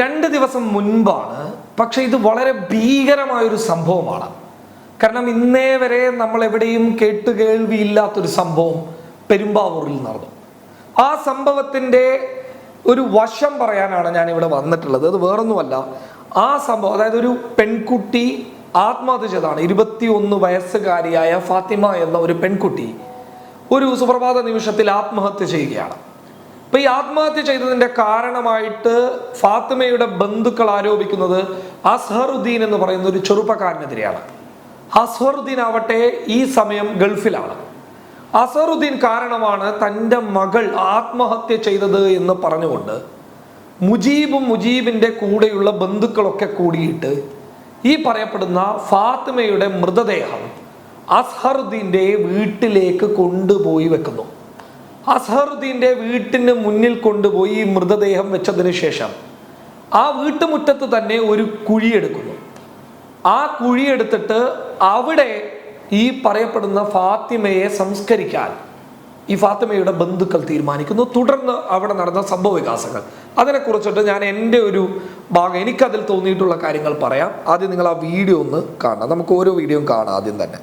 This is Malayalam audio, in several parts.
2 ദിവസം മുൻപാണ്. പക്ഷെ ഇത് വളരെ ഭീകരമായൊരു സംഭവമാണ്. കാരണം ഇന്നേ വരെ നമ്മൾ എവിടെയും കേട്ടുകേൾവിയില്ലാത്തൊരു സംഭവം പെരുമ്പാവൂരിൽ നടന്നു. ആ സംഭവത്തിൻ്റെ ഒരു വശം പറയാനാണ് ഞാൻ ഇവിടെ വന്നിട്ടുള്ളത്. അത് വേറൊന്നുമല്ല, ആ സംഭവം അതായത് ഒരു പെൺകുട്ടി ആത്മഹത്യ ചെയ്തതാണ്. 21 വയസ്സുകാരിയായ ഫാത്തിമ എന്ന ഒരു പെൺകുട്ടി ഒരു സുപ്രഭാത നിമിഷത്തിൽ ആത്മഹത്യ ചെയ്യുകയാണ്. അപ്പൊ ഈ ആത്മഹത്യ ചെയ്തതിന്റെ കാരണമായിട്ട് ഫാത്തിമയുടെ ബന്ധുക്കൾ ആരോപിക്കുന്നത് അസ്ഹറുദ്ദീൻ എന്ന് പറയുന്ന ഒരു ചെറുപ്പക്കാരനെതിരെയാണ്. അസ്ഹറുദ്ദീൻ ആവട്ടെ ഈ സമയം ഗൾഫിലാണ്. അസ്ഹറുദ്ദീൻ കാരണമാണ് തൻ്റെ മകൾ ആത്മഹത്യ ചെയ്തത് എന്ന് പറഞ്ഞുകൊണ്ട് മുജീബിന്റെ കൂടെയുള്ള ബന്ധുക്കളൊക്കെ കൂടിയിട്ട് ഈ പറയപ്പെടുന്ന ഫാത്തിമയുടെ മൃതദേഹം അസ്ഹറുദ്ദീന്റെ വീട്ടിലേക്ക് കൊണ്ടുപോയി വെക്കുന്നു. അസ്ഹറുദ്ദീന്റെ വീട്ടിന് മുന്നിൽ കൊണ്ടുപോയി ഈ മൃതദേഹം വെച്ചതിന് ശേഷം ആ വീട്ടുമുറ്റത്ത് തന്നെ ഒരു കുഴിയെടുക്കുന്നു. ആ കുഴിയെടുത്തിട്ട് അവിടെ ഈ പറയപ്പെടുന്ന ഫാത്തിമയെ സംസ്കരിക്കാൻ ഈ ഫാത്തിമയുടെ ബന്ധുക്കൾ തീരുമാനിക്കുന്നു. തുടർന്ന് അവിടെ നടന്ന സംഭവ വികാസങ്ങൾ അതിനെക്കുറിച്ചിട്ട് ഞാൻ എൻ്റെ ഒരു ഭാഗം എനിക്കതിൽ തോന്നിയിട്ടുള്ള കാര്യങ്ങൾ പറയാം. ആദ്യം നിങ്ങൾ ആ വീഡിയോ ഒന്ന് കാണാം. നമുക്ക് ഓരോ വീഡിയോയും കാണാം. ആദ്യം തന്നെ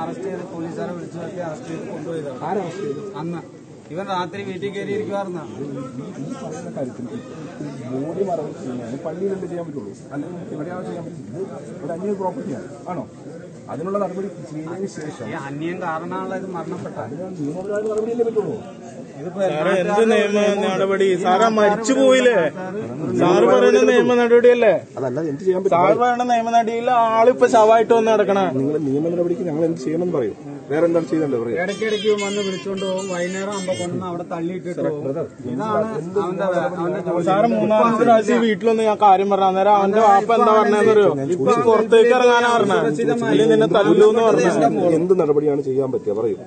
അറസ്റ്റ് ചെയ്ത് പോലീസുകാരെ വിളിച്ചു നോക്കി അറസ്റ്റ് ചെയ്ത് കൊണ്ടുപോയതാണ്. ആരും അറസ്റ്റ് ചെയ്തു? അന്ന് ഇവൻ രാത്രി വീട്ടിൽ കയറിയിരിക്കുവാർന്ന പറയുന്ന കാര്യത്തിൽ ബോഡി മറവ് ചെയ്യാൻ പള്ളിയിലല്ലേ ചെയ്യാൻ പറ്റുള്ളൂ, അല്ലെങ്കിൽ എവിടെയാണ് ചെയ്യാൻ പറ്റുന്നത്? ഒരു അന്യ പ്രോപ്പർട്ടിയാണ് ആണോ? അതിനുള്ള നടപടി ചെയ്തതിന് ശേഷം ഈ അന്യം കാരണമുള്ള ഇത് മരണപ്പെട്ട നിയമപരമായ നടപടിയല്ലേ പറ്റുള്ളൂ. എന്ത് നിയമ നടപടി? സാറാ മരിച്ചു പോയില്ലേ? സാറ് പറയുന്ന നിയമ നടപടിയല്ലേ? അതല്ല എന്ത് ചെയ്യാൻ പറ്റും? സാറ് പറയുന്ന നിയമ നടപടിയിൽ ആളിപ്പോ ശവമായിട്ട് വന്ന് നടക്കണ. നിങ്ങൾ നിയമ നടപടിക്ക് ഞങ്ങൾ എന്ത് ചെയ്യണമെന്ന് പറയും. വേറെ എന്താണ് ചെയ്തല്ലോ പറയാം. ഇടയ്ക്കിടയ്ക്ക് വന്ന് വിളിച്ചുകൊണ്ട് പോകും. വൈകുന്നേരം ആകുമ്പോ കൊണ്ടുവന്ന് അവിടെ തള്ളിയിട്ടിട്ട് പോകും. ഇതാണ് അവന്റെ സാറ് 3-ാമത്തെ പ്രാവശ്യം വീട്ടിലൊന്ന് ഞാൻ കാര്യം പറഞ്ഞ നേരം അവന്റെ വാപ്പ എന്താ പറഞ്ഞറിയോ? ഇപ്പൊ പുറത്തേക്ക് ഇറങ്ങാനാ പറഞ്ഞത്, അല്ലെങ്കിൽ നിന്നെ തല്ലൂന്ന് പറഞ്ഞു. എന്ത് നടപടിയാണ് ചെയ്യാൻ പറ്റുക പറയൂ.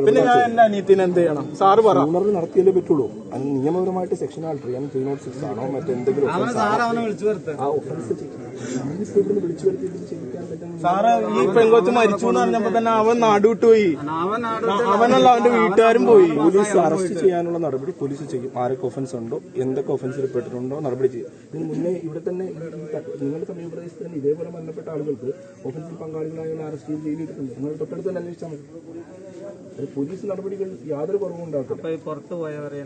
പിന്നെ ഞാൻ എന്റെ അനിയത്തിന് എന്ത് ചെയ്യണം? സാറ് പറ. നടത്തിയല്ലേ പറ്റുള്ളൂ. അത് നിയമപരമായിട്ട് സെക്ഷൻ ആൾട്ടർ ചെയ്യാൻ 306 ആണോ മറ്റെന്തെങ്കിലും വിളിച്ചു വരുത്തുക. ആ ഒഫൻസ് വിളിച്ചു വരുത്തി. സാറ് ഈ പെങ്കൊച്ച് മരിച്ചു എന്ന് പറഞ്ഞപ്പോ തന്നെ അവൻ നാട് വിട്ടുപോയി. അവനല്ല അവന്റെ വീട്ടുകാരും പോയി. പോലീസ് അറസ്റ്റ് ചെയ്യാനുള്ള നടപടി പോലീസ് ചെയ്യും. ആരൊക്കെ ഒഫൻസ് ഉണ്ടോ, എന്തൊക്കെ ഒഫൻസിൽ പെട്ടിട്ടുണ്ടോ നടപടി ചെയ്യും. ഇതിന് മുന്നേ ഇവിടെ തന്നെ നിങ്ങളുടെ സമീപപ്രദേശത്ത് തന്നെ ഇതേപോലെ മരണപ്പെട്ട ആളുകൾക്ക് ഒഫൻസിൽ പങ്കാളികളായ അറസ്റ്റ് ചെയ്തിട്ടുണ്ട്. നിങ്ങൾ തൊട്ടടുത്ത് തന്നെ അന്വേഷിച്ചാൽ മതി. പോലീസ് നടപടികൾ യാതൊരു കുറവും ഉണ്ടാക്കില്ല. പുറത്തു പോയവരെ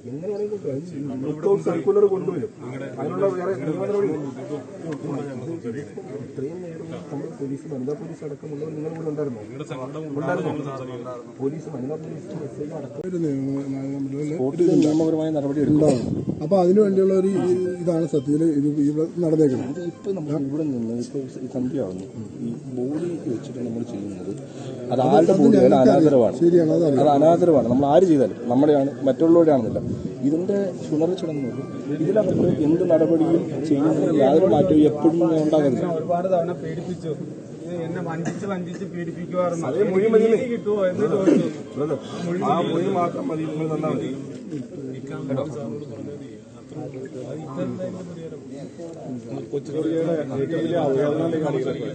എങ്ങനെയാണെങ്കിലും സർക്കുലർ കൊണ്ടുവരും. അതിനുള്ള വേറെ നിയമ നടപടി ഇത്രയും നേരം നമ്മുടെ പോലീസ്, വനിതാ പോലീസ് അടക്കമുള്ളവർ നിങ്ങൾ കൂടെ ഉണ്ടായിരുന്നു. പോലീസ്, വനിതാ പോലീസ്, നിയമപരമായ നടപടി ഉണ്ടാവും. അപ്പൊ അതിനു വേണ്ടിയുള്ള ഒരു ഇതാണ് സത്യത്തിൽ ഇത് നടന്നേക്കുന്നത്. ഇപ്പൊ നമ്മൾ ഇവിടെ നിന്ന് ഇപ്പൊ സന്ധ്യയാവുന്നു ഈ ബോഡി വെച്ചിട്ട് നമ്മൾ ചെയ്യുന്നത് അത് ആരുടെ ബോഡിയാണ്? അനാദരവാണ്. അത് അനാദരവാണ്. നമ്മൾ ആര് ചെയ്താലും നമ്മുടെയാണ്, മറ്റുള്ളവരുടെ ആണെന്നില്ല. ഇതിന്റെ ചുണറി ചടങ്ങ് ഇതിലകത്ത് എന്ത് നടപടിയും ചെയ്യുന്നതിന് യാതൊരു മാറ്റവും എപ്പോഴും ഉണ്ടാകുന്നില്ല. ഒരുപാട് തവണ പീഡിപ്പിച്ചു. എന്നെ വഞ്ചിച്ച് പീഡിപ്പിക്കുവാറുണ്ട്. കിട്ടുമോ എന്ന് ചോദിച്ചു. ആ മൊഴി മാത്രം മതി, നിങ്ങൾ തന്നാൽ മതി. കൊച്ചുകുട്ടിയുടെ ഏറ്റവും വലിയ അവഹേളനം കാണിക്കുന്നത്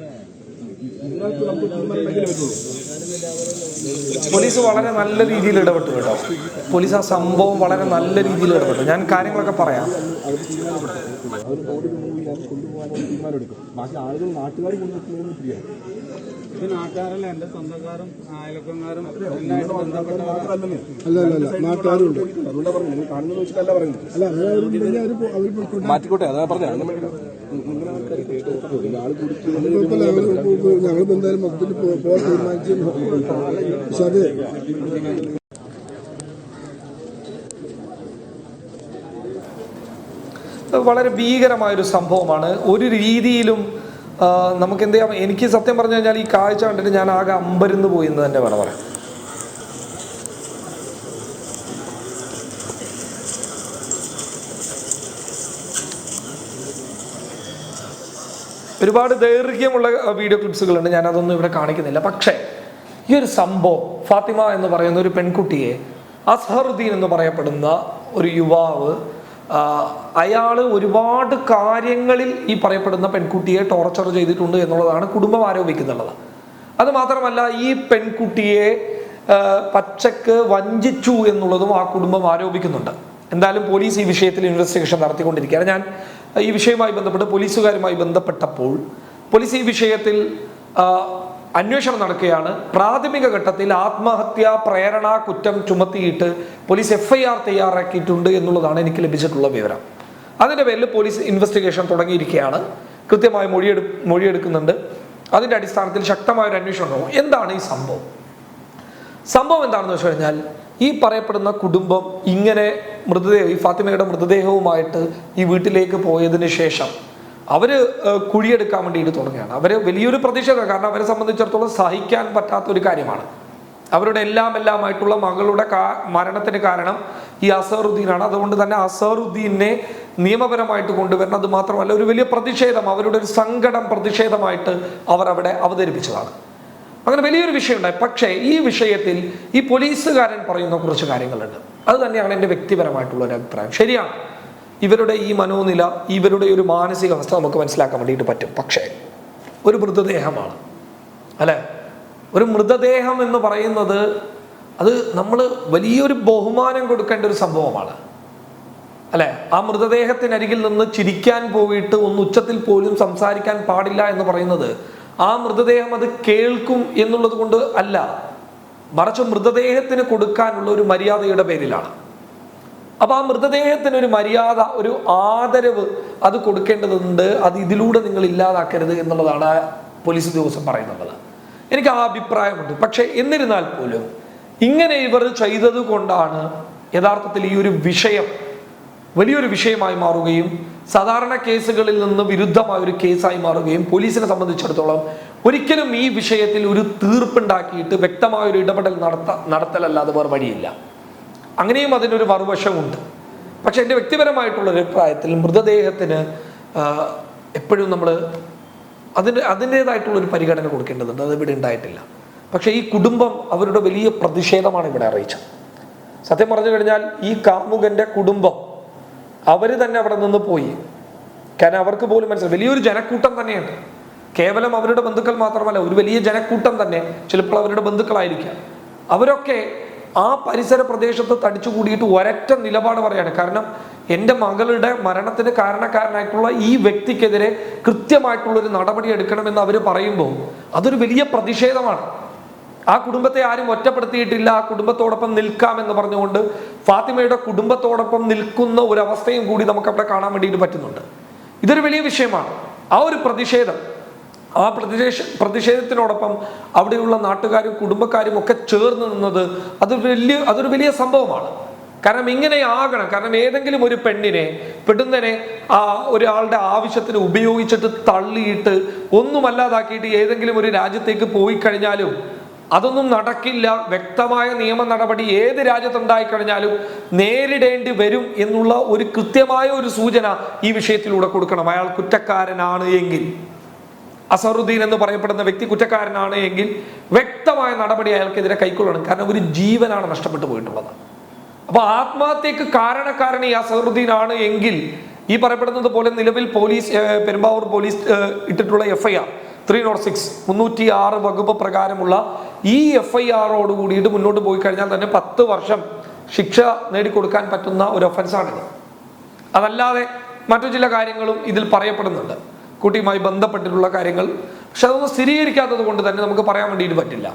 നിങ്ങൾക്ക് നമുക്ക് തീരുമാനം പറ്റുള്ളൂ. പോലീസ് വളരെ നല്ല രീതിയിൽ ഇടപെട്ടു കേട്ടോ. പോലീസ് ആ സംഭവം വളരെ നല്ല രീതിയിൽ ഇടപെട്ടു. ഞാൻ കാര്യങ്ങളൊക്കെ പറയാം. അവർ ബോഡി റിമൂവ് ചെയ്യാൻ കൊണ്ടുപോകാനുള്ള തീരുമാനമെടുക്കും. ബാക്കി ആളുകൾ നാട്ടുകാർ കൊണ്ടുവെക്കുന്നതിന് ഫ്രീയാണ്. ഇത് നാട്ടുകാരല്ല, എന്റെ സ്വന്തക്കാരും അയൽക്കാരും എല്ലായിട്ട് ബന്ധപ്പെട്ടവർ. അല്ല നാട്ടുകാരും ഉണ്ട്. അതുകൊണ്ടാ പറഞ്ഞു, നിങ്ങൾ കാണുന്നത് വെച്ചിട്ടല്ല പറയുന്നത്. അല്ല മാറ്റിക്കോട്ടെ, അതാ പറഞ്ഞ ആൾ ഞങ്ങൾ എന്തായാലും മൊത്തത്തിൽ പോകാൻ തീരുമാനിച്ചു. പക്ഷെ അത് വളരെ ഭീകരമായൊരു സംഭവമാണ്. ഒരു രീതിയിലും നമുക്ക് എന്ത് ചെയ്യാം. എനിക്ക് സത്യം പറഞ്ഞു കഴിഞ്ഞാൽ ഈ കാഴ്ച കണ്ടിട്ട് ഞാൻ ആകെ അമ്പരന്ന് പോയി എന്ന് തന്നെ വേണം പറയാം. ഒരുപാട് ദൈർഘ്യമുള്ള വീഡിയോ ക്ലിപ്സുകളുണ്ട്, ഞാൻ അതൊന്നും ഇവിടെ കാണിക്കുന്നില്ല. പക്ഷേ ഈ ഒരു സംഭവം, ഫാത്തിമ എന്ന് പറയുന്ന ഒരു പെൺകുട്ടിയെ അസ്ഹറുദ്ദീൻ എന്ന് പറയപ്പെടുന്ന ഒരു യുവാവ്, അയാൾ ഒരുപാട് കാര്യങ്ങളിൽ ഈ പറയപ്പെടുന്ന പെൺകുട്ടിയെ ടോർച്ചർ ചെയ്തിട്ടുണ്ട് എന്നുള്ളതാണ് കുടുംബം ആരോപിക്കുന്നുള്ളത്. അത് മാത്രമല്ല, ഈ പെൺകുട്ടിയെ പച്ചക്ക് വഞ്ചിച്ചു എന്നുള്ളതും ആ കുടുംബം ആരോപിക്കുന്നുണ്ട്. എന്തായാലും പോലീസ് ഈ വിഷയത്തിൽ ഇൻവെസ്റ്റിഗേഷൻ നടത്തിക്കൊണ്ടിരിക്കുകയാണ്. ഞാൻ ഈ വിഷയവുമായി ബന്ധപ്പെട്ട് പോലീസുകാരുമായി ബന്ധപ്പെട്ടപ്പോൾ പോലീസ് ഈ വിഷയത്തിൽ അന്വേഷണം നടക്കുകയാണ്. പ്രാഥമിക ഘട്ടത്തിൽ ആത്മഹത്യാ പ്രേരണ കുറ്റം ചുമത്തിയിട്ട് പോലീസ് FIR തയ്യാറാക്കിയിട്ടുണ്ട് എന്നുള്ളതാണ് എനിക്ക് ലഭിച്ചിട്ടുള്ള വിവരം. അതിൻ്റെ പേരിൽ പോലീസ് ഇൻവെസ്റ്റിഗേഷൻ തുടങ്ങിയിരിക്കുകയാണ്. കൃത്യമായി മൊഴിയെടുക്കുന്നുണ്ട്. അതിൻ്റെ അടിസ്ഥാനത്തിൽ ശക്തമായൊരു അന്വേഷണം ഉണ്ടാവും. എന്താണ് ഈ സംഭവം എന്താണെന്ന് വെച്ച് കഴിഞ്ഞാൽ, ഈ പറയപ്പെടുന്ന കുടുംബം ഇങ്ങനെ ഈ ഫാത്തിമയുടെ മൃതദേഹവുമായിട്ട് ഈ വീട്ടിലേക്ക് പോയതിന് ശേഷം അവര് കുഴിയെടുക്കാൻ വേണ്ടിയിട്ട് തുടങ്ങുകയാണ്. അവര് വലിയൊരു പ്രതിഷേധം, കാരണം അവരെ സംബന്ധിച്ചിടത്തോളം സഹിക്കാൻ പറ്റാത്ത ഒരു കാര്യമാണ്. അവരുടെ എല്ലാമായിട്ടുള്ള മകളുടെ മരണത്തിന് കാരണം ഈ അസറുദ്ദീനാണ്. അതുകൊണ്ട് തന്നെ അസറുദ്ദീനെ നിയമപരമായിട്ട് കൊണ്ടുവരണം. അത് മാത്രമല്ല, ഒരു വലിയ പ്രതിഷേധം, അവരുടെ ഒരു സങ്കടം പ്രതിഷേധമായിട്ട് അവർ അവിടെ അവതരിപ്പിച്ചതാണ്. അങ്ങനെ വലിയൊരു വിഷയം ഉണ്ടായി. പക്ഷേ ഈ വിഷയത്തിൽ ഈ പോലീസുകാരൻ പറയുന്ന കുറച്ച് കാര്യങ്ങളുണ്ട്. അത് തന്നെയാണ് എൻ്റെ വ്യക്തിപരമായിട്ടുള്ള ഒരു അഭിപ്രായം. ശരിയാണ്, ഇവരുടെ ഈ മനോനില, ഇവരുടെ ഒരു മാനസികാവസ്ഥ നമുക്ക് മനസ്സിലാക്കാൻ വേണ്ടിയിട്ട് പറ്റും. പക്ഷേ ഒരു മൃതദേഹമാണ് അല്ലെ, ഒരു മൃതദേഹം എന്ന് പറയുന്നത് അത് നമ്മൾ വലിയൊരു ബഹുമാനം കൊടുക്കേണ്ട ഒരു സംഭവമാണ് അല്ലെ. ആ മൃതദേഹത്തിനരികിൽ നിന്ന് ചിരിക്കാൻ പോയിട്ട് ഒന്ന് ഉച്ചത്തിൽ പോലും സംസാരിക്കാൻ പാടില്ല എന്ന് പറയുന്നത് ആ മൃതദേഹം അത് കേൾക്കും എന്നുള്ളത് കൊണ്ട് അല്ല, മറിച്ച് മൃതദേഹത്തിന് കൊടുക്കാനുള്ള ഒരു മര്യാദയുടെ പേരിലാണ്. അപ്പൊ ആ മൃതദേഹത്തിന് ഒരു മര്യാദ, ഒരു ആദരവ് അത് കൊടുക്കേണ്ടതുണ്ട്. അത് ഇതിലൂടെ നിങ്ങൾ ഇല്ലാതാക്കരുത് എന്നുള്ളതാണ് പോലീസ് ഉദ്യോഗസ്ഥൻ പറയുന്നത്. എനിക്ക് ആ അഭിപ്രായമുണ്ട്. പക്ഷെ എന്നിരുന്നാൽ പോലും ഇങ്ങനെ ഇവർ ചെയ്തത് കൊണ്ടാണ് യഥാർത്ഥത്തിൽ ഈ ഒരു വിഷയം വലിയൊരു വിഷയമായി മാറുകയും സാധാരണ കേസുകളിൽ നിന്ന് വിരുദ്ധമായ ഒരു കേസായി മാറുകയും പോലീസിനെ സംബന്ധിച്ചിടത്തോളം ഒരിക്കലും ഈ വിഷയത്തിൽ ഒരു തീർപ്പുണ്ടാക്കിയിട്ട് വ്യക്തമായ ഒരു ഇടപെടൽ നടത്തലല്ലാതെ വേറെ വഴിയില്ല. അങ്ങനെയും അതിനൊരു മറുവശമുണ്ട്. പക്ഷെ എൻ്റെ വ്യക്തിപരമായിട്ടുള്ള ഒരു അഭിപ്രായത്തിൽ മൃതദേഹത്തിന് എപ്പോഴും നമ്മൾ അതിൻ്റെതായിട്ടുള്ള ഒരു പരിഗണന കൊടുക്കേണ്ടതുണ്ട്. അത് ഇവിടെ ഉണ്ടായിട്ടില്ല. പക്ഷെ ഈ കുടുംബം അവരുടെ വലിയ പ്രതിഷേധമാണ് ഇവിടെ അറിയിച്ചത്. സത്യം പറഞ്ഞു കഴിഞ്ഞാൽ ഈ കാമുകന്റെ കുടുംബം അവർ തന്നെ അവിടെ നിന്ന് പോയി. കാരണം അവർക്ക് പോലും മനസ്സിലായി, വലിയൊരു ജനക്കൂട്ടം തന്നെയുണ്ട്. കേവലം അവരുടെ ബന്ധുക്കൾ മാത്രമല്ല, ഒരു വലിയ ജനക്കൂട്ടം തന്നെ, ചിലപ്പോൾ അവരുടെ ബന്ധുക്കളായിരിക്കാം. അവരൊക്കെ ആ പരിസര പ്രദേശത്ത് തടിച്ചുകൂടിയിട്ട് ഒരൊറ്റ നിലപാട് പറയാണ്. കാരണം എൻ്റെ മകളുടെ മരണത്തിന് കാരണക്കാരനായിട്ടുള്ള ഈ വ്യക്തിക്കെതിരെ കൃത്യമായിട്ടുള്ളൊരു നടപടി എടുക്കണമെന്ന് അവർ പറയുമ്പോൾ അതൊരു വലിയ പ്രതിഷേധമാണ്. ആ കുടുംബത്തെ ആരും ഒറ്റപ്പെടുത്തിയിട്ടില്ല. ആ കുടുംബത്തോടൊപ്പം നിൽക്കാമെന്ന് പറഞ്ഞുകൊണ്ട് ഫാത്തിമയുടെ കുടുംബത്തോടൊപ്പം നിൽക്കുന്ന ഒരവസ്ഥയും കൂടി നമുക്ക് അവിടെ കാണാൻ വേണ്ടിയിട്ട് പറ്റുന്നുണ്ട്. ഇതൊരു വലിയ വിഷയമാണ്. ആ ഒരു പ്രതിഷേധം, ആ പ്രതിഷേധത്തിനോടൊപ്പം അവിടെയുള്ള നാട്ടുകാരും കുടുംബക്കാരും ഒക്കെ ചേർന്ന് നിന്നത് അതൊരു വലിയ സംഭവമാണ്. കാരണം ഇങ്ങനെ ആകണം. കാരണം ഏതെങ്കിലും ഒരു പെണ്ണിനെ പെടുന്നനെ ഒരാളുടെ ആവശ്യത്തിന് ഉപയോഗിച്ചിട്ട് തള്ളിയിട്ട് ഒന്നുമല്ലാതാക്കിയിട്ട് ഏതെങ്കിലും ഒരു രാജ്യത്തേക്ക് പോയി കഴിഞ്ഞാലും അതൊന്നും നടക്കില്ല. വ്യക്തമായ നിയമ നടപടി ഏത് രാജ്യത്തുണ്ടായി കഴിഞ്ഞാലും നേരിടേണ്ടി വരും എന്നുള്ള ഒരു കൃത്യമായ ഒരു സൂചന ഈ വിഷയത്തിലൂടെ കൊടുക്കണം. അയാൾ കുറ്റക്കാരനാണ് എങ്കിൽ, അസറുദ്ദീൻ എന്ന് പറയപ്പെടുന്ന വ്യക്തി കുറ്റക്കാരനാണ് എങ്കിൽ വ്യക്തമായ നടപടി അയാൾക്കെതിരെ കൈക്കൊള്ളണം. കാരണം ഒരു ജീവനാണ് നഷ്ടപ്പെട്ടു പോയിട്ടുള്ളത്. അപ്പൊ ആത്മഹത്യക്ക് കാരണക്കാരൻ ഈ അസറുദ്ദീൻ ആണ് എങ്കിൽ ഈ പറയപ്പെടുന്നത് പോലെ നിലവിൽ പെരുമ്പാവൂർ പോലീസ് ഇട്ടിട്ടുള്ള FIR 306 306 വകുപ്പ് പ്രകാരമുള്ള ഈ FIR കൂടിയിട്ട് മുന്നോട്ട് പോയി കഴിഞ്ഞാൽ തന്നെ 10 വർഷം ശിക്ഷ നേടിക്കൊടുക്കാൻ പറ്റുന്ന ഒരു ഒഫൻസാണിത്. അതല്ലാതെ മറ്റു ചില കാര്യങ്ങളും ഇതിൽ പറയപ്പെടുന്നുണ്ട്, കുട്ടിയുമായി ബന്ധപ്പെട്ടിട്ടുള്ള കാര്യങ്ങൾ. പക്ഷെ അതൊന്നും സ്ഥിരീകരിക്കാത്തത് കൊണ്ട് തന്നെ നമുക്ക് പറയാൻ വേണ്ടിയിട്ട് പറ്റില്ല.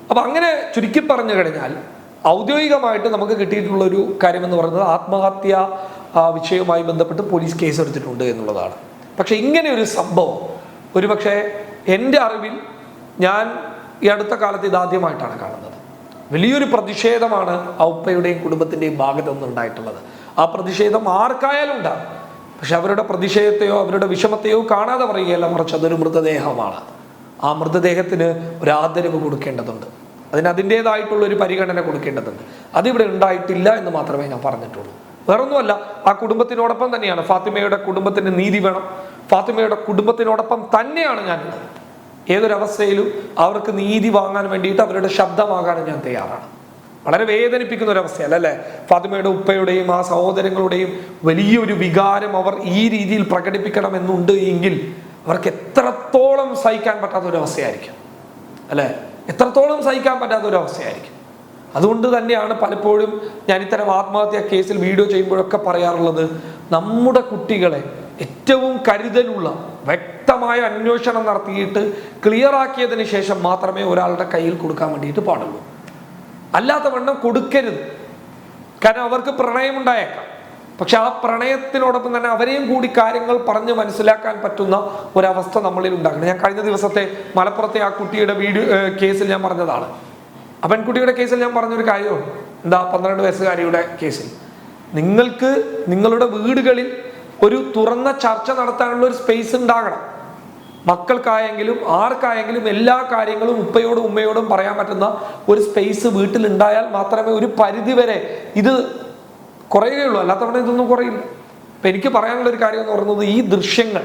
അപ്പൊ അങ്ങനെ ചുരുക്കി പറഞ്ഞു കഴിഞ്ഞാൽ ഔദ്യോഗികമായിട്ട് നമുക്ക് കിട്ടിയിട്ടുള്ള ഒരു കാര്യം എന്ന് പറയുന്നത് ആത്മഹത്യ വിഷയവുമായി ബന്ധപ്പെട്ട് പോലീസ് കേസ് എടുത്തിട്ടുണ്ട് എന്നുള്ളതാണ്. പക്ഷെ ഇങ്ങനെ ഒരു സംഭവം ഒരുപക്ഷെ എൻ്റെ അറിവിൽ ഞാൻ ഈ അടുത്ത കാലത്ത് ഇതാദ്യമായിട്ടാണ് കാണുന്നത്. വലിയൊരു പ്രതിഷേധമാണ് ആ ഉപ്പയുടെയും കുടുംബത്തിൻ്റെയും ഭാഗത്തു നിന്നുണ്ടായിട്ടുള്ളത്. ആ പ്രതിഷേധം ആർക്കായാലും ഉണ്ടാകും. പക്ഷെ അവരുടെ പ്രതിഷേധത്തെയോ അവരുടെ വിഷമത്തെയോ കാണാതെ പറയുകയല്ല, മറിച്ച് അതൊരു മൃതദേഹമാണ്. ആ മൃതദേഹത്തിന് ഒരു ആദരവ് കൊടുക്കേണ്ടതുണ്ട്, അതിൻ്റേതായിട്ടുള്ള ഒരു പരിഗണന കൊടുക്കേണ്ടതുണ്ട്. അതിവിടെ ഉണ്ടായിട്ടില്ല എന്ന് മാത്രമേ ഞാൻ പറഞ്ഞിട്ടുള്ളൂ. വേറൊന്നുമല്ല, ആ കുടുംബത്തിനോടൊപ്പം തന്നെയാണ്, ഫാത്തിമയുടെ കുടുംബത്തിന് നീതി വേണം. ഫാത്തിമയുടെ കുടുംബത്തിനോടൊപ്പം തന്നെയാണ് ഞാനുള്ളത്. ഏതൊരവസ്ഥയിലും അവർക്ക് നീതി വാങ്ങാൻ വേണ്ടിയിട്ട് അവരുടെ ശബ്ദമാകാനും ഞാൻ തയ്യാറാണ്. വളരെ വേദനിപ്പിക്കുന്ന ഒരു അവസ്ഥയല്ല അല്ലേ? ഫാത്തിമയുടെ ഉപ്പയുടെയും ആ സഹോദരങ്ങളുടെയും വലിയൊരു വികാരം അവർ ഈ രീതിയിൽ പ്രകടിപ്പിക്കണമെന്നുണ്ട് എങ്കിൽ അവർക്ക് എത്രത്തോളം സഹിക്കാൻ പറ്റാത്തൊരവസ്ഥയായിരിക്കും അല്ലേ? എത്രത്തോളം സഹിക്കാൻ പറ്റാത്തൊരവസ്ഥയായിരിക്കും. അതുകൊണ്ട് തന്നെയാണ് പലപ്പോഴും ഞാൻ ഇത്തരം ആത്മഹത്യാ കേസിൽ വീഡിയോ ചെയ്യുമ്പോഴൊക്കെ പറയാറുള്ളത്, നമ്മുടെ കുട്ടികളെ ഏറ്റവും കരുതലുള്ള വ്യക്തമായ അന്വേഷണം നടത്തിയിട്ട് ക്ലിയർ ആക്കിയതിന് ശേഷം മാത്രമേ ഒരാളുടെ കയ്യിൽ കൊടുക്കാൻ വേണ്ടിയിട്ട് പാടുള്ളൂ. അല്ലാത്ത വണ്ണം കൊടുക്കരുത്. കാരണം അവർക്ക് പ്രണയമുണ്ടായേക്കാം, പക്ഷെ ആ പ്രണയത്തിനോടൊപ്പം തന്നെ അവരെയും കൂടി കാര്യങ്ങൾ പറഞ്ഞ് മനസ്സിലാക്കാൻ പറ്റുന്ന ഒരവസ്ഥ നമ്മളിൽ ഉണ്ടാക്കണം. ഞാൻ കഴിഞ്ഞ ദിവസത്തെ മലപ്പുറത്തെ ആ കുട്ടിയുടെ വീഡിയോ കേസിൽ ഞാൻ പറഞ്ഞതാണ്. ആ പെൺകുട്ടിയുടെ കേസിൽ ഞാൻ പറഞ്ഞൊരു കാര്യമാണ്, എന്താ 12 വയസ്സുകാരിയുടെ കേസിൽ നിങ്ങൾക്ക് നിങ്ങളുടെ വീടുകളിൽ ഒരു തുറന്ന ചർച്ച നടത്താനുള്ള ഒരു സ്പേസ് ഉണ്ടാകണം. മക്കൾക്കായെങ്കിലും ആർക്കായെങ്കിലും എല്ലാ കാര്യങ്ങളും ഉപ്പയോടും ഉമ്മയോടും പറയാൻ പറ്റുന്ന ഒരു സ്പേസ് വീട്ടിൽ ഉണ്ടായാൽ മാത്രമേ ഒരു പരിധി വരെ ഇത് കുറയുകയുള്ളൂ. അല്ലാത്തവണ്ണം ഇതൊന്നും കുറയില്ല. അപ്പൊ എനിക്ക് പറയാനുള്ള ഒരു കാര്യം എന്ന് പറയുന്നത്, ഈ ദൃശ്യങ്ങൾ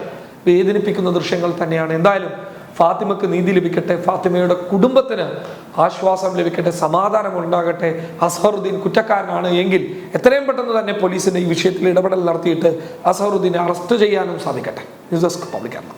വേദനിപ്പിക്കുന്ന ദൃശ്യങ്ങൾ തന്നെയാണ്. എന്തായാലും ഫാത്തിമക്ക് നീതി ലഭിക്കട്ടെ, ഫാത്തിമയുടെ കുടുംബത്തിന് ആശ്വാസം ലഭിക്കട്ടെ, സമാധാനം ഉണ്ടാകട്ടെ. അസ്ഹറുദ്ദീൻ കുറ്റക്കാരനാണ് എങ്കിൽ എത്രയും പെട്ടെന്ന് തന്നെ പോലീസിന്റെ ഈ വിഷയത്തിൽ ഇടപെടൽ നടത്തിയിട്ട് അസ്ഹറുദ്ദീനെ അറസ്റ്റ് ചെയ്യാനും സാധിക്കട്ടെ. News desk public Kerala.